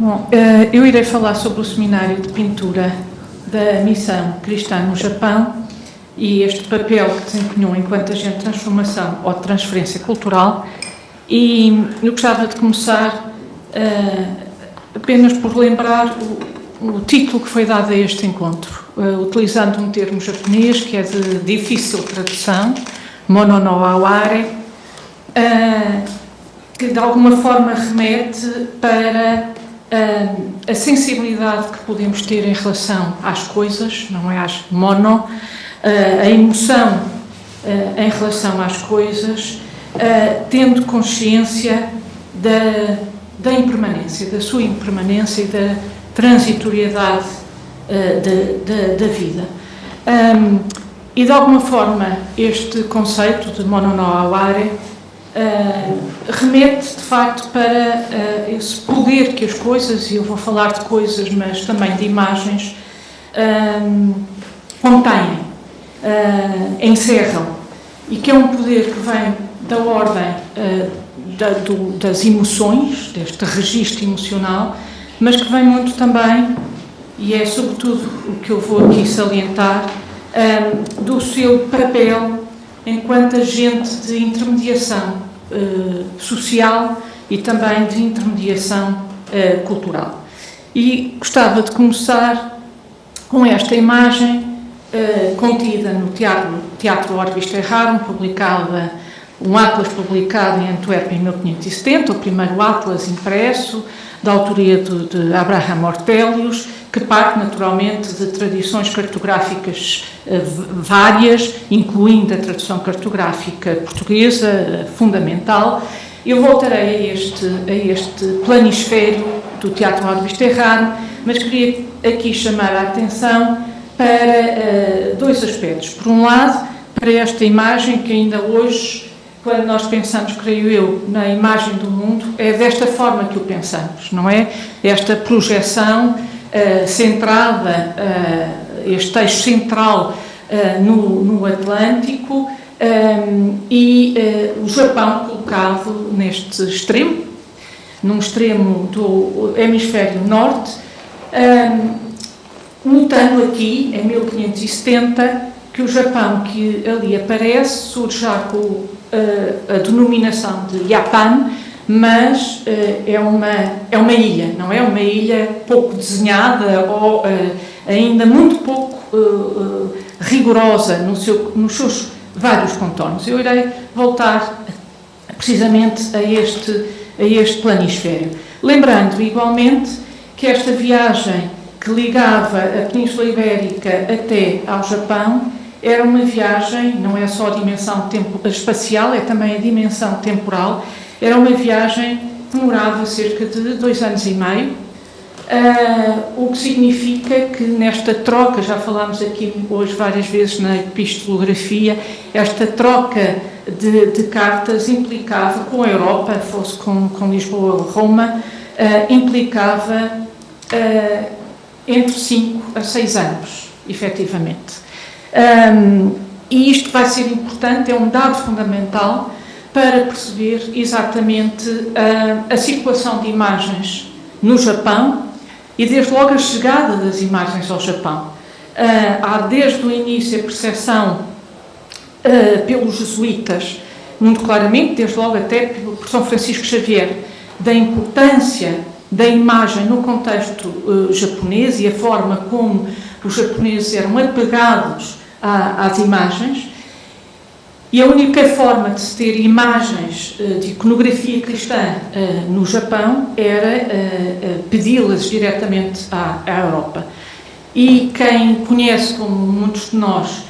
Bom, eu irei falar sobre o seminário de pintura da Missão Cristã no Japão e este papel que desempenhou enquanto agente de transformação ou de transferência cultural. E eu gostava de começar apenas por lembrar o título que foi dado a este encontro, utilizando um termo japonês que é de difícil tradução, Mono no Aware, que de alguma forma remete para a sensibilidade que podemos ter em relação às coisas, não é às mono, a emoção em relação às coisas, tendo consciência da impermanência, da sua impermanência e da transitoriedade da vida. E de alguma forma este conceito de mono no aware remete de facto para esse poder que as coisas, e eu vou falar de coisas, mas também de imagens, contêm, encerram, e que é um poder que vem da ordem das emoções, deste registro emocional, mas que vem muito também, e é sobretudo o que eu vou aqui salientar, do seu papel enquanto agente de intermediação social e também de intermediação cultural. E gostava de começar com esta imagem contida no Teatro Orbis Terrarum, um atlas publicado em Antuérpia em 1570, o primeiro atlas impresso, da autoria de Abraham Ortelius, que parte naturalmente de tradições cartográficas várias, incluindo a tradução cartográfica portuguesa, fundamental. Eu voltarei a este planisfério do Teatro Orbis Terrarum, mas queria aqui chamar a atenção para dois aspectos. Por um lado, para esta imagem que ainda hoje, quando nós pensamos, creio eu, na imagem do mundo, é desta forma que o pensamos, não é? Esta projeção centrada, este eixo central no Atlântico e o Japão colocado neste extremo, num extremo do hemisfério norte, notando aqui, em 1570, que o Japão que ali aparece surge já com a denominação de Japan, mas é uma ilha, não é? Uma ilha pouco desenhada ou ainda muito pouco rigorosa nos seus vários contornos. Eu irei voltar precisamente a este planisfério. Lembrando igualmente que esta viagem que ligava a Península Ibérica até ao Japão era uma viagem, não é só a dimensão espacial, é também a dimensão temporal. Era uma viagem que demorava cerca de 2 anos e meio, o que significa que nesta troca, já falámos aqui hoje várias vezes na epistolografia, esta troca de cartas implicava, com a Europa, fosse com Lisboa ou Roma, implicava entre 5 a 6 anos, efetivamente. E isto vai ser importante, é um dado fundamental para perceber exatamente a circulação de imagens no Japão e desde logo a chegada das imagens ao Japão. Há desde o início a percepção pelos jesuítas, muito claramente, desde logo até por São Francisco Xavier, da importância da imagem no contexto japonês e a forma como os japoneses eram apegados às imagens. E a única forma de se ter imagens de iconografia cristã no Japão era pedi-las diretamente à Europa. E quem conhece, como muitos de nós,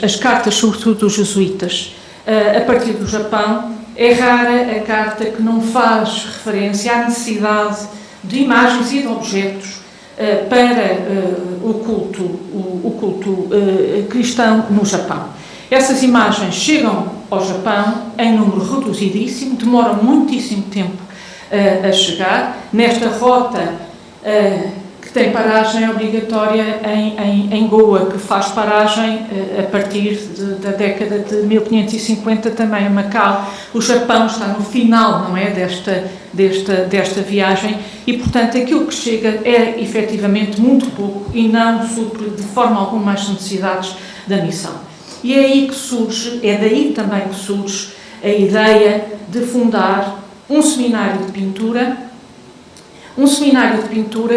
as cartas, sobretudo dos jesuítas, a partir do Japão, é rara a carta que não faz referência à necessidade de imagens e de objetos para o culto cristão no Japão. Essas imagens chegam ao Japão em número reduzidíssimo, demoram muitíssimo tempo a chegar. Nesta rota tem paragem obrigatória em Goa, que faz paragem a partir da década de 1550 também em Macau. O Japão está no final, não é, desta viagem, e portanto aquilo que chega é efetivamente muito pouco e não supre de forma alguma as necessidades da missão. E é daí também que surge a ideia de fundar um seminário de pintura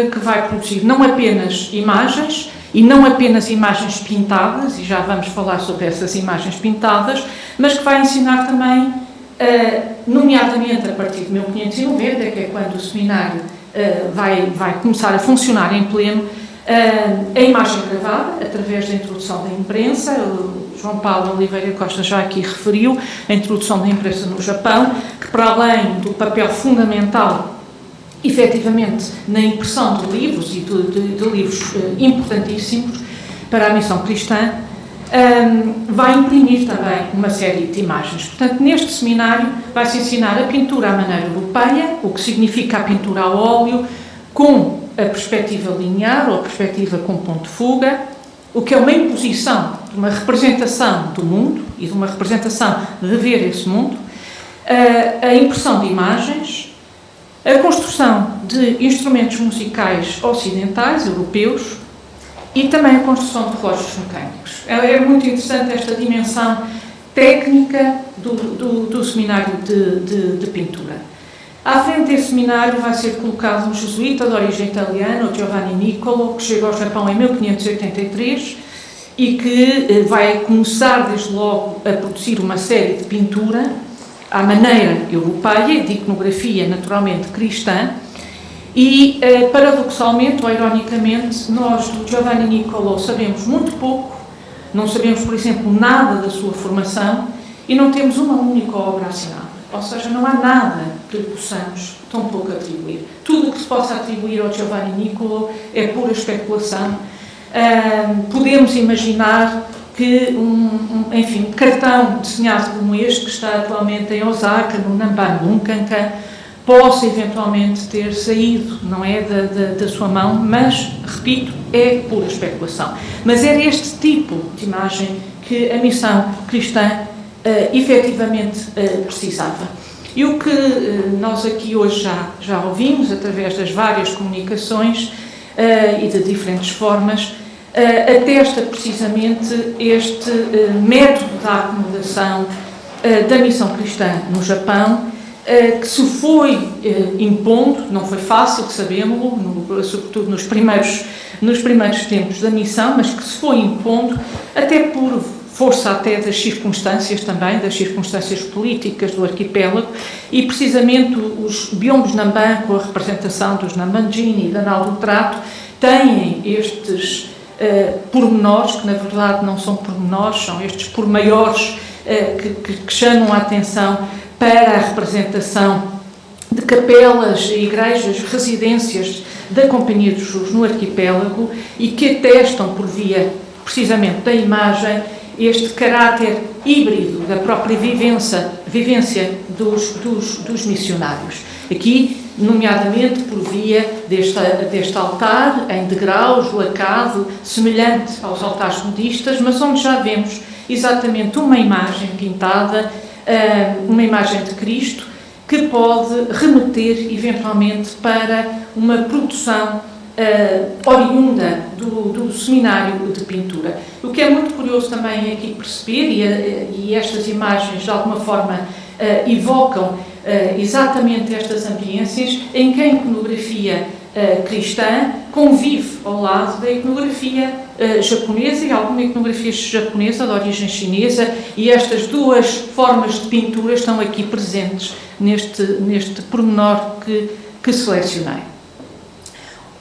que vai produzir não apenas imagens, e não apenas imagens pintadas, e já vamos falar sobre essas imagens pintadas, mas que vai ensinar também, nomeadamente a partir de 1590, que é quando o seminário vai começar a funcionar em pleno, a imagem gravada, através da introdução da imprensa. O João Paulo Oliveira Costa já aqui referiu a introdução da imprensa no Japão, que para além do papel fundamental efetivamente na impressão de livros e de livros importantíssimos para a missão cristã, vai imprimir também uma série de imagens. Portanto, neste seminário vai-se ensinar a pintura à maneira europeia, o que significa a pintura a óleo, com a perspectiva linear ou a perspectiva com ponto de fuga, o que é uma imposição de uma representação do mundo e de uma representação de ver esse mundo, a impressão de imagens, a construção de instrumentos musicais ocidentais, europeus, e também a construção de relógios mecânicos. É muito interessante esta dimensão técnica do seminário de pintura. À frente desse seminário vai ser colocado um jesuíta de origem italiana, o Giovanni Nicolo, que chega ao Japão em 1583 e que vai começar desde logo a produzir uma série de pintura à maneira europeia, de iconografia naturalmente cristã, e paradoxalmente ou ironicamente nós do Giovanni Nicolo sabemos muito pouco, não sabemos, por exemplo, nada da sua formação e não temos uma única obra assinada. Ou seja, não há nada que possamos tão pouco atribuir. Tudo o que se possa atribuir ao Giovanni Nicolo é pura especulação. Podemos imaginar que um cartão desenhado como este, que está atualmente em Osaka, no Nanban Bunkanka, possa eventualmente ter saído, não é, da sua mão, mas, repito, é pura especulação. Mas era este tipo de imagem que a missão cristã efetivamente precisava. E o que nós aqui hoje já ouvimos, através das várias comunicações e de diferentes formas, atesta precisamente este método da acomodação da missão cristã no Japão, que se foi impondo, não foi fácil, sabemos-lo, sobretudo nos primeiros tempos da missão, mas que se foi impondo até por força até das circunstâncias também, das circunstâncias políticas do arquipélago, e precisamente os biombos Nanban, com a representação dos Nambanjin e da Nau do Trato, têm estes pormenores, que na verdade não são pormenores, são estes pormaiores que chamam a atenção para a representação de capelas, igrejas, residências da Companhia de Jesus no arquipélago e que atestam, por via precisamente da imagem, este caráter híbrido da própria vivência dos missionários. Aqui, nomeadamente, por via deste altar, em degraus, lacado, semelhante aos altares budistas, mas onde já vemos exatamente uma imagem pintada, uma imagem de Cristo, que pode remeter, eventualmente, para uma produção oriunda do seminário de pintura. O que é muito curioso também aqui perceber, e estas imagens de alguma forma evocam exatamente estas ambiências em que a iconografia cristã convive ao lado da iconografia japonesa e alguma iconografia japonesa de origem chinesa, e estas duas formas de pintura estão aqui presentes neste pormenor que selecionei.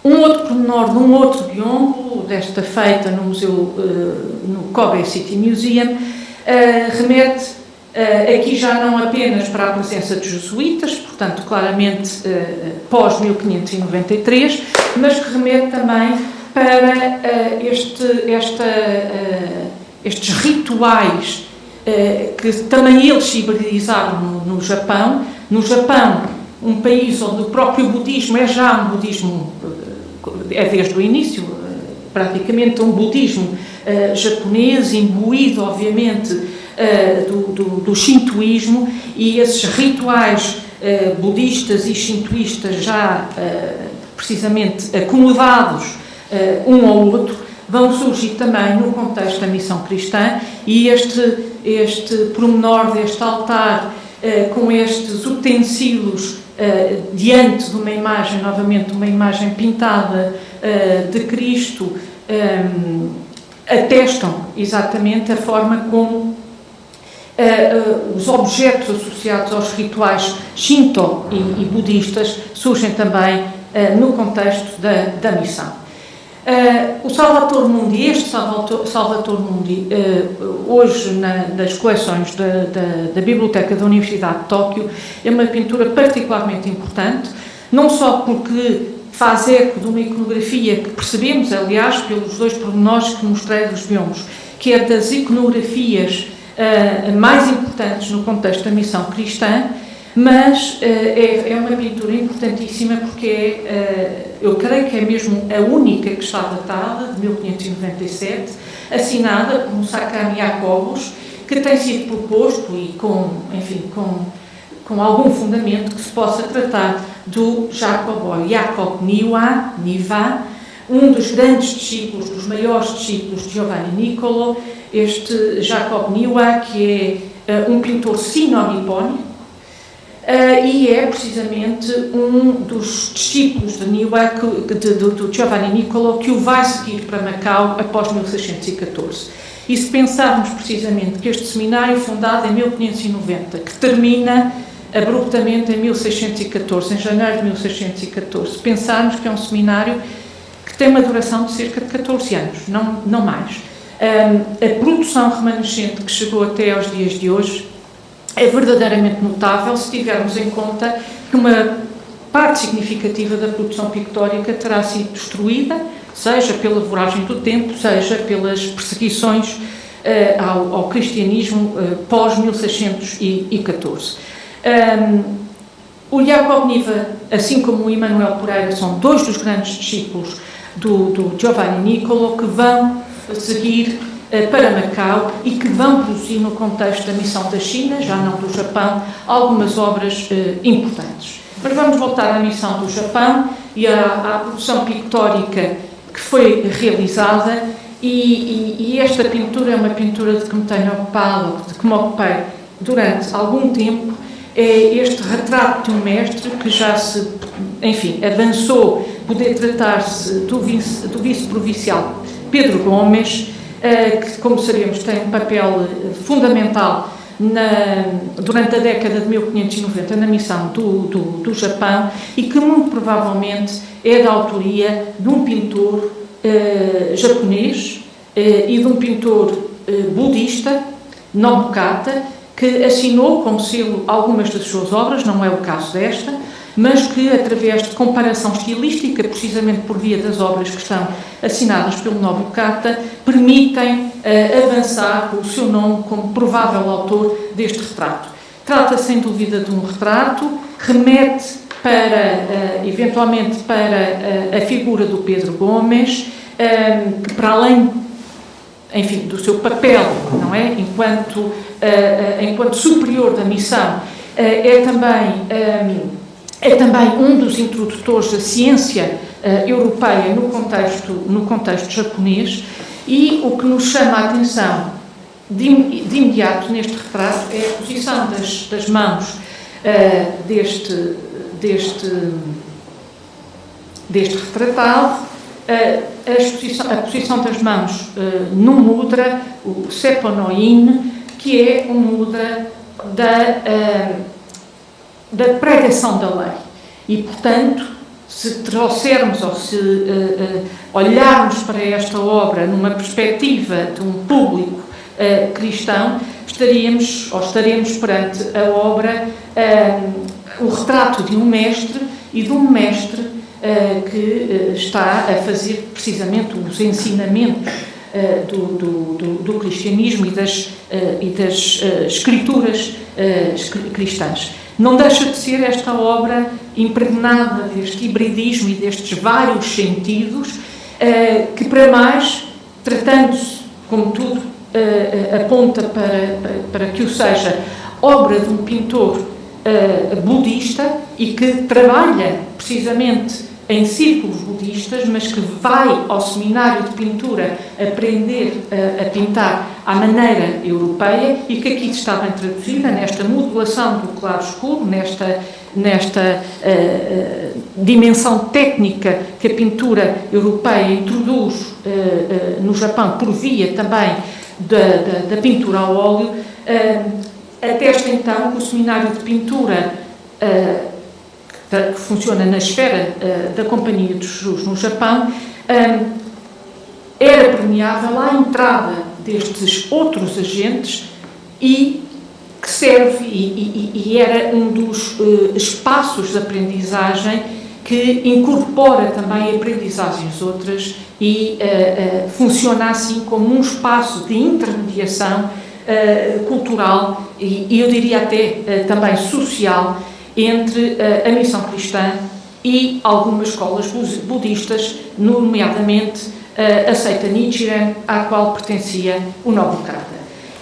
Um outro pormenor de um outro biombo, desta feita no museu, no Kobe City Museum, remete aqui já não apenas para a presença de jesuítas, portanto, claramente pós-1593, mas que remete também para estes rituais que também eles se hiberizaram no Japão. No Japão, um país onde o próprio budismo é já um budismo é desde o início, praticamente um budismo japonês, imbuído, obviamente, do shintoísmo, e esses rituais budistas e shintoístas já precisamente acomodados um ao outro, vão surgir também no contexto da missão cristã, e este pormenor deste altar com estes utensílios diante de uma imagem, novamente uma imagem pintada de Cristo, atestam exatamente a forma como os objetos associados aos rituais Shinto e budistas surgem também no contexto da missão. O Salvator Mundi, este Salvator Mundi, hoje nas coleções da Biblioteca da Universidade de Tóquio, é uma pintura particularmente importante, não só porque faz eco de uma iconografia que percebemos, aliás, pelos dois pormenores que mostrei dos biombos, que é das iconografias mais importantes no contexto da missão cristã, mas é uma pintura importantíssima porque eu creio que é mesmo a única que está datada, de 1597, assinada por Murakami Jacobus, que tem sido proposto, e com algum fundamento, que se possa tratar do Jacob Niwa, um dos grandes discípulos, dos maiores discípulos de Giovanni Niccolò, este Jacob Niwa, que é um pintor sino-nipónico, e é precisamente um dos discípulos de Niwa, do Giovanni Niccolò, que o vai seguir para Macau após 1614. E se pensarmos precisamente que este seminário, fundado em 1590, que termina abruptamente em 1614, em janeiro de 1614, pensarmos que é um seminário que tem uma duração de cerca de 14 anos, não mais. A produção remanescente que chegou até aos dias de hoje é verdadeiramente notável, se tivermos em conta que uma parte significativa da produção pictórica terá sido destruída, seja pela voragem do tempo, seja pelas perseguições ao cristianismo pós-1614. O Jacob Niwa, assim como o Emanuel Pereira, são dois dos grandes discípulos do Giovanni Niccolò, que vão seguir para Macau e que vão produzir no contexto da missão da China, já não do Japão, algumas obras importantes. Mas vamos voltar à missão do Japão e à produção pictórica que foi realizada, e esta pintura é uma pintura de que me tenho ocupado, de que me ocupei durante algum tempo. É este retrato de um mestre que já se, avançou poder tratar-se do vice-provincial Pedro Gomes, que, como sabemos, tem um papel fundamental durante a década de 1590 na missão do Japão, e que muito provavelmente é da autoria de um pintor japonês e de um pintor budista, Nobukata, que assinou como selo algumas das suas obras, não é o caso desta, mas que, através de comparação estilística, precisamente por via das obras que estão assinadas pelo Nobukata, permitem avançar com o seu nome como provável autor deste retrato. Trata, sem dúvida, de um retrato, remete eventualmente para a figura do Pedro Gomes, que, para além, do seu papel, não é? Enquanto superior da missão, é também um dos introdutores da ciência europeia no contexto japonês, e o que nos chama a atenção de imediato neste retrato é a posição das mãos deste retratado, a posição das mãos no mudra, o Seppo no In, que é um mudra da pregação da lei. E, portanto, se trouxermos ou se olharmos para esta obra numa perspectiva de um público cristão, estaremos perante a obra, o retrato de um mestre, e de um mestre que está a fazer precisamente os ensinamentos do cristianismo e das escrituras cristãs. não deixa de ser esta obra impregnada deste hibridismo e destes vários sentidos, que para mais, tratando-se, como tudo aponta para que o seja, obra de um pintor budista e que trabalha precisamente em círculos budistas, mas que vai ao seminário de pintura aprender a pintar à maneira europeia e que aqui está bem traduzida nesta modulação do claro-escuro, nesta dimensão técnica que a pintura europeia introduz no Japão por via também da pintura ao óleo. Atesta então que o seminário de pintura que funciona na esfera da Companhia de Jesus no Japão, era permeável à entrada destes outros agentes e que serve e era um dos espaços de aprendizagem que incorpora também aprendizagens outras e funciona assim como um espaço de intermediação cultural e eu diria até também social entre a missão cristã e algumas escolas budistas, nomeadamente a seita Nichiren, à qual pertencia o Nobu Kata.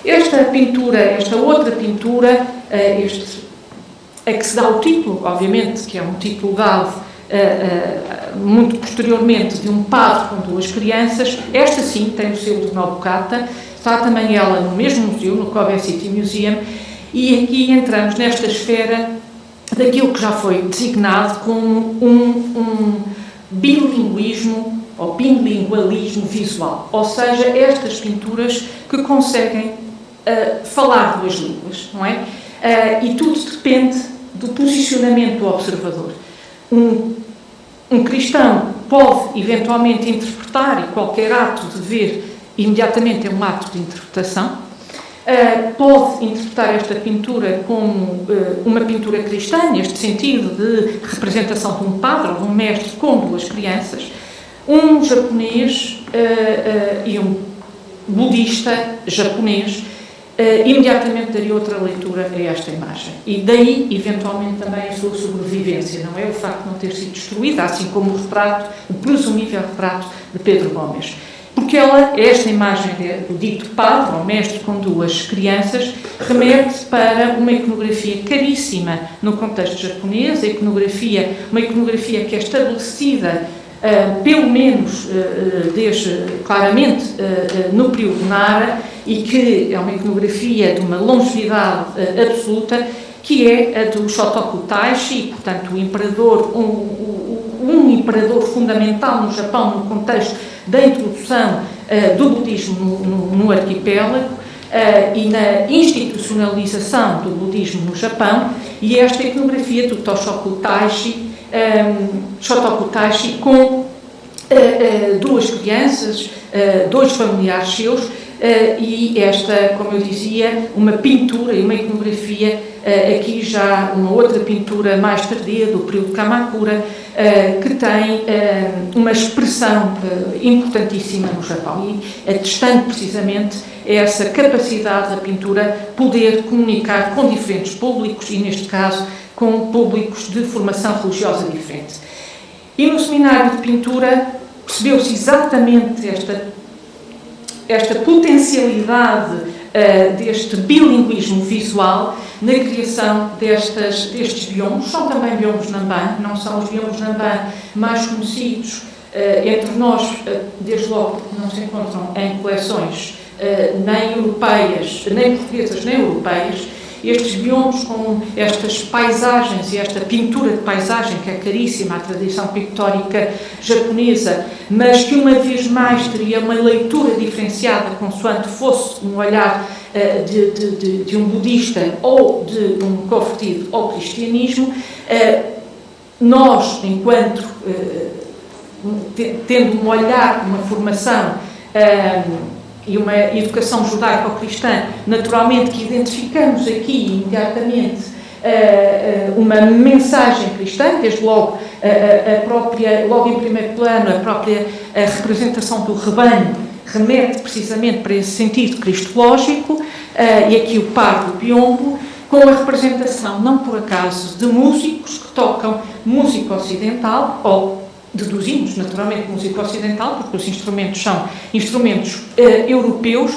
Esta outra pintura, a que se dá o título, obviamente, que é um título dado muito posteriormente de um padre com duas crianças, esta sim tem o selo de Nobu Kata, está também ela no mesmo museu, no Kobe City Museum, e aqui entramos nesta esfera daquilo que já foi designado como um bilinguismo ou bilingualismo visual, ou seja, estas pinturas que conseguem falar duas línguas, não é? E tudo depende do posicionamento do observador. Um cristão pode eventualmente interpretar, e qualquer ato de ver imediatamente é um ato de interpretação, pode interpretar esta pintura como uma pintura cristã, neste sentido de representação de um padre ou de um mestre com duas crianças, um japonês e um budista japonês, imediatamente daria outra leitura a esta imagem. E daí, eventualmente, também a sua sobrevivência, não é? O facto de não ter sido destruída, assim como o retrato, o presumível retrato de Pedro Gomes. Porque esta imagem do dito padre, ou mestre com duas crianças, remete para uma iconografia caríssima no contexto japonês, uma iconografia que é estabelecida, pelo menos, claramente, no período Nara, e que é uma iconografia de uma longevidade absoluta, que é a do Shotoku Taishi, portanto, o imperador, um imperador fundamental no Japão, no contexto da introdução do budismo no arquipélago e na institucionalização do budismo no Japão, e esta iconografia do Shotoku Taishi com duas crianças, dois familiares seus, e esta, como eu dizia, uma pintura e uma iconografia, aqui já uma outra pintura mais tardia, do período Kamakura, que tem uma expressão importantíssima no Japão e atestando precisamente essa capacidade da pintura poder comunicar com diferentes públicos e, neste caso, com públicos de formação religiosa diferente. E no seminário de pintura percebeu-se exatamente esta potencialidade deste bilinguismo visual na criação destes biombos. São também biombos Namban, não são os biombos Namban mais conhecidos entre nós, desde logo porque não se encontram em coleções nem europeias, nem portuguesas, nem europeias. Estes biombos com estas paisagens e esta pintura de paisagem que é caríssima à tradição pictórica japonesa, mas que uma vez mais teria uma leitura diferenciada consoante fosse um olhar de um budista ou de um convertido ao cristianismo, nós, enquanto tendo um olhar, uma formação e uma educação judaico-cristã, naturalmente que identificamos aqui imediatamente uma mensagem cristã, desde logo a própria, logo em primeiro plano, a própria representação do rebanho remete precisamente para esse sentido cristológico, e aqui o par do biombo, com a representação, não por acaso, de músicos que tocam música ocidental, ou deduzimos naturalmente música ocidental, porque os instrumentos são instrumentos europeus,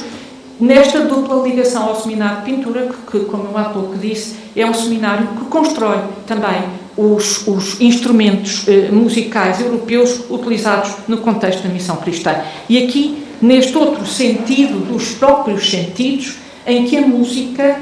nesta dupla ligação ao Seminário de Pintura, que, como eu há pouco disse, é um seminário que constrói também os instrumentos musicais europeus utilizados no contexto da missão cristã. E aqui, neste outro sentido, dos próprios sentidos, em que a música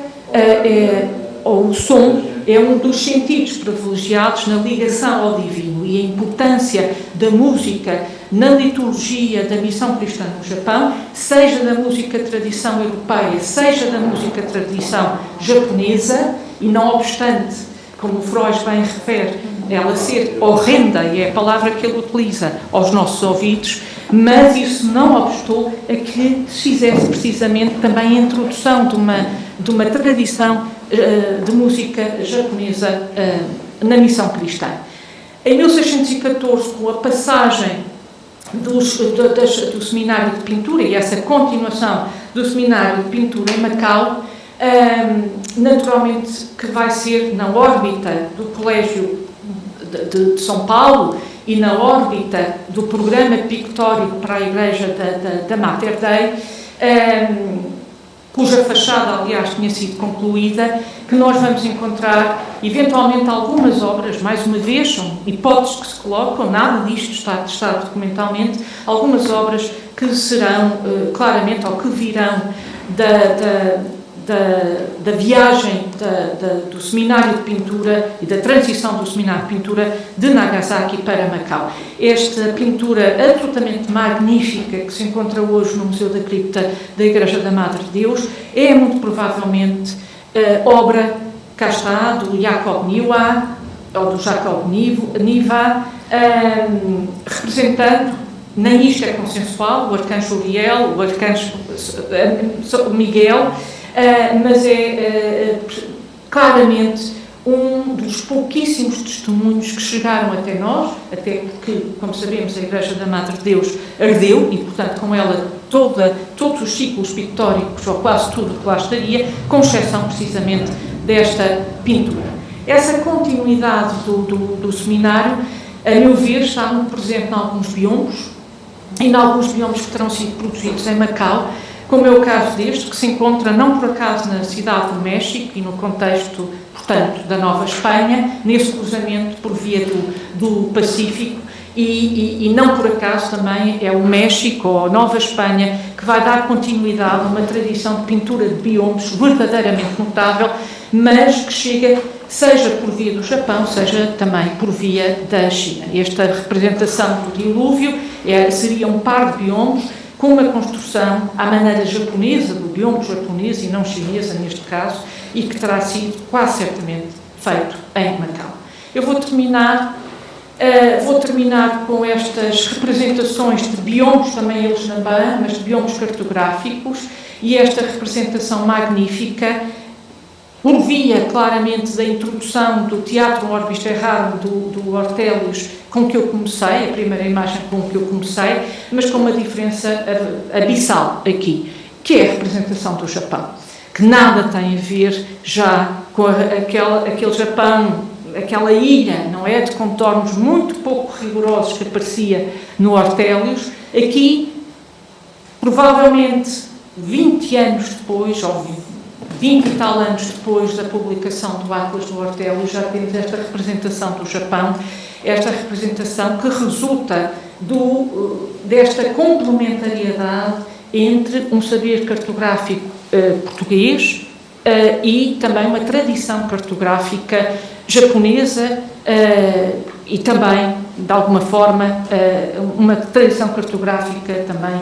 ou o som é um dos sentidos privilegiados na ligação ao divino, e a importância da música na liturgia da missão cristã no Japão, seja da música tradição europeia, seja da música tradição japonesa, e não obstante, como o Freud bem refere, ela ser horrenda, e é a palavra que ele utiliza aos nossos ouvidos, mas isso não obstou a que se fizesse precisamente também a introdução de uma tradição de música japonesa na missão cristã. Em 1614, com a passagem do Seminário de Pintura e essa continuação do Seminário de Pintura em Macau, naturalmente que vai ser na órbita do Colégio de São Paulo e na órbita do programa pictórico para a Igreja da Mater Dei, cuja fachada, aliás, tinha sido concluída, que nós vamos encontrar, eventualmente, algumas obras, mais uma vez, são hipóteses que se colocam, nada disto está atestado documentalmente, algumas obras que serão, claramente, ou que virão da viagem do Seminário de Pintura e da transição do Seminário de Pintura de Nagasaki para Macau. Esta pintura absolutamente magnífica que se encontra hoje no Museu da Cripta da Igreja da Madre de Deus é muito provavelmente obra, cá está, do Jacob Niva, ou do Jacob Niva, representando, nem isto é consensual, o arcanjo Uriel, o arcanjo Miguel, mas é claramente um dos pouquíssimos testemunhos que chegaram até nós, até porque, como sabemos, a Igreja da Madre de Deus ardeu e, portanto, com ela todos os ciclos pictóricos, ou quase tudo que lá estaria, com exceção precisamente desta pintura. Essa continuidade do seminário, a meu ver, está muito presente em alguns biombos, e em alguns biombos que terão sido produzidos em Macau, como é o caso deste, que se encontra não por acaso na cidade do México e no contexto, portanto, da Nova Espanha, nesse cruzamento por via do Pacífico, e não por acaso também é o México ou a Nova Espanha que vai dar continuidade a uma tradição de pintura de biombos verdadeiramente notável, mas que chega, seja por via do Japão, seja também por via da China. Esta representação do dilúvio seria um par de biombos com uma construção à maneira japonesa, do biombo japonês e não chinesa neste caso, e que terá sido quase certamente feito em Macau. Eu vou terminar com estas representações de biombos, também eles na BAN, mas de biombos cartográficos, e esta representação magnífica, por via claramente da introdução do Teatro Orbis Terrarum do Ortelius, com que eu comecei, a primeira imagem com que eu comecei, mas com uma diferença abissal aqui, que é a representação do Japão, que nada tem a ver já com aquele Japão, aquela ilha, não é, de contornos muito pouco rigorosos que aparecia no Ortelius. Aqui, provavelmente 20 anos depois, ou 20 e tal anos depois da publicação do Atlas do Ortelius, já temos esta representação do Japão, esta representação que resulta desta complementariedade entre um saber cartográfico português e também uma tradição cartográfica japonesa e também, de alguma forma, uma tradição cartográfica também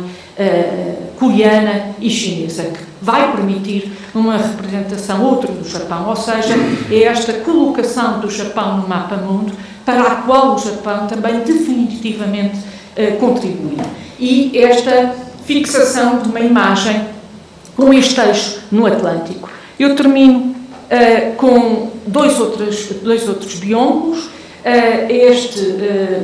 coreana e chinesa, que vai permitir uma representação outra do Japão, ou seja, é esta colocação do Japão no mapa-mundo para a qual o Japão também definitivamente contribui. E esta fixação de uma imagem com este eixo no Atlântico. Eu termino com dois outros biombos, este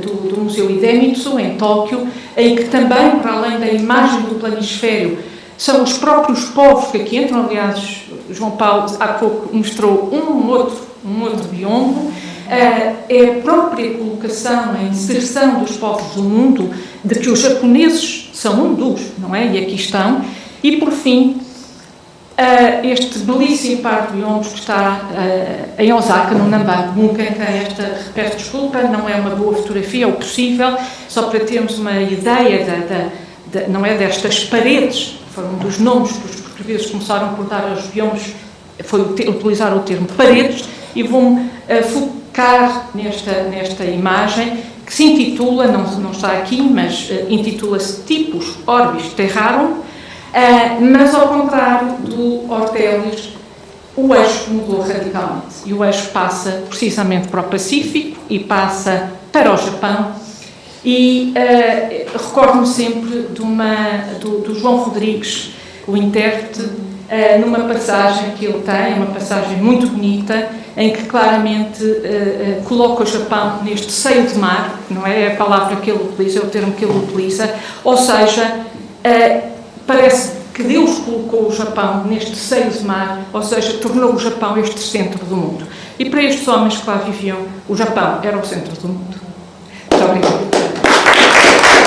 do Museu Idemitsu, em Tóquio, em que também, para além da imagem do planisfério são os próprios povos que aqui entram. Aliás, João Paulo há pouco mostrou um outro biombo. É a própria colocação, a inserção dos povos do mundo, de que os japoneses são um dos, não é? E aqui estão. E, por fim, este belíssimo par de biombos que está em Osaka, no Namban Bunkan, que peço desculpa, não é uma boa fotografia, é o possível, só para termos uma ideia não é, destas paredes, foram um dos nomes que os portugueses começaram por dar aos biombos, foi utilizar o termo paredes, e vou-me focar nesta imagem, que se intitula, não está aqui, mas intitula-se Tipus Orbis Terrarum, mas ao contrário do Ortelius, o eixo mudou radicalmente, e o eixo passa precisamente para o Pacífico e passa para o Japão. E recordo-me sempre do João Rodrigues, o intérprete, numa passagem que ele tem, uma passagem muito bonita, em que claramente coloca o Japão neste seio de mar, não é a palavra que ele utiliza, é o termo que ele utiliza, ou seja, parece que Deus colocou o Japão neste seio de mar, ou seja, tornou o Japão este centro do mundo. E para estes homens que lá viviam, o Japão era o centro do mundo. Muito obrigada.